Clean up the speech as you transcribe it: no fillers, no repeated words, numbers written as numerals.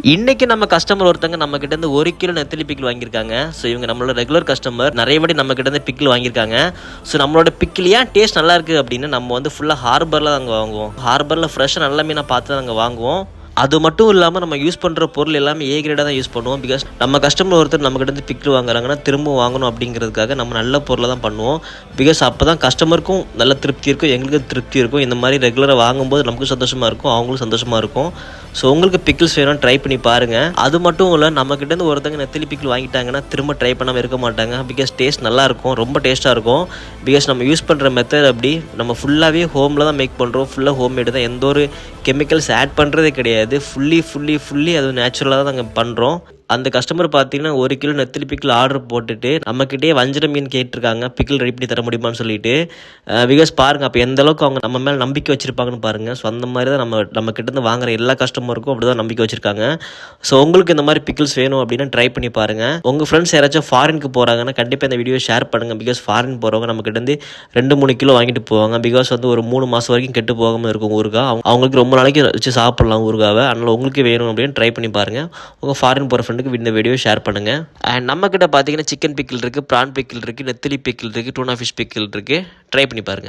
இன்னைக்கு நம்ம கஸ்டமர் ஒருத்தங்க நம்ம கிட்ட இருந்து 1 கிலோ நெத்திலி பிக்கிள் வாங்கியிருக்காங்க. ஸோ இவங்க நம்மளோட ரெகுலர் கஸ்டமர். நிறைய வாட்டி நம்ம கிட்ட இருந்து பிக்கிள் வாங்கியிருக்காங்க. ஸோ நம்மளோட பிக்கிள் ஏன் டேஸ்ட் நல்லா இருக்குது அப்படின்னு நம்ம வந்து ஃபுல்லாக ஹார்பரில் தாங்க வாங்குவோம். ஹார்பரில் ஃப்ரெஷ்ஷாக நல்ல மீனாக பார்த்து தாங்க வாங்குவோம். அது மட்டும் இல்லாமல் நம்ம யூஸ் பண்ணுற பொருள் எல்லாமே ஏ கிரேடாக தான் யூஸ் பண்ணுவோம். பிகாஸ் நம்ம கஸ்டமர் ஒருத்தர் நம்மக்கிட்ட இருந்து பிக்கிள் வாங்குறாங்கன்னா திரும்ப வாங்கணும் அப்படிங்கிறதுக்காக நம்ம நல்ல பொருளை தான் பண்ணுவோம். பிகாஸ் அப்போ தான் கஸ்டமருக்கும் நல்ல திருப்தி இருக்கும், எங்களுக்கு திருப்தி இருக்கும். இந்த மாதிரி ரெகுலராக வாங்கும்போது நமக்கும் சந்தோஷமாக இருக்கும், அவங்களும் சந்தோஷமாக இருக்கும். ஸோ உங்களுக்கு பிக்கிள்ஸ் வேணும், ட்ரை பண்ணி பாருங்கள். அது மட்டும் இல்லை, நம்மக்கிட்டேருந்து ஒருத்தங்க நெத்திலி பிக்கிள் வாங்கிட்டாங்கன்னா திரும்ப ட்ரை பண்ணாமல் இருக்க மாட்டாங்க. பிகாஸ் டேஸ்ட் நல்லாயிருக்கும், ரொம்ப டேஸ்ட்டாக இருக்கும். பிகாஸ் நம்ம யூஸ் பண்ணுற மெத்தட் அப்படி நம்ம ஃபுல்லாகவே ஹோமில் தான் மேக் பண்ணுறோம். ஃபுல்லாக ஹோம்மேடு தான், எந்த ஒரு கெமிக்கல்ஸ் ஆட் பண்ணுறதே கிடையாது. ஃபுல்லி அது நேச்சுரலாக தான் நாங்கள் பண்ணுறோம். அந்த கஸ்டமர் பார்த்தீங்கன்னா 1 கிலோ நெத்திலி பிக்கிள் ஆர்டர் போட்டுட்டு நம்மக்கிட்டே வஞ்சர மீன் கேட்டிருக்காங்க, பிக்கிள் ரெடி பண்ணி தர முடியுமான்னு சொல்லிட்டு. பிகாஸ் பாருங்கள் அப்போ எந்த அளவுக்கு அவங்க நம்ம மேலே நம்பிக்கை வச்சுருப்பாங்கன்னு பாருங்கள். ஸோ அந்த மாதிரி தான் நம்ம கிட்டேருந்து வாங்குற எல்லா கஸ்டமருக்கும் அப்படி தான் நம்பிக்கை வச்சுருக்காங்க. ஸோ உங்களுக்கு இந்த மாதிரி பிக்கிள்ஸ் வேணும் அப்படின்னா ட்ரை பண்ணி பாருங்கள். உங்கள் ஃப்ரெண்ட்ஸ் யாராச்சும் ஃபாரினுக்கு போகிறாங்கன்னா கண்டிப்பாக இந்த வீடியோ ஷேர் பண்ணுங்கள். பிகாஸ் ஃபாரின் போகிறவங்க நம்மக்கிட்டேருந்து 2-3 கிலோ வாங்கிட்டு போவாங்க. பிகாஸ் வந்து ஒரு 3 மாதம் வரைக்கும் கெட்டு போகாமல் இருக்கும் ஊறுகாய். அவங்களுக்கு ரொம்ப நாளைக்கு வச்சு சாப்பிட்லாம் ஊறுகாவை. அதனால் உங்களுக்கு வேணும் அப்படின்னு ட்ரை பண்ணி பாருங்கள். உங்கள் ஃபாரின் போகிற ஃப்ரெண்டுக்கு இந்த வீடியோ ஷேர் பண்ணுங்கள். அண்ட் நம்மக்கிட்ட பார்த்தீங்கன்னா சிக்கன் பிக்கிள் இருக்குது, ப்ரான் பிக்கிள் இருக்குது, நெத்திலி பிக்கிள் இருக்குது, டூனா ஃபிஷ் பிக்கிள் இருக்குது. ட்ரை பண்ணி பாருங்கள்.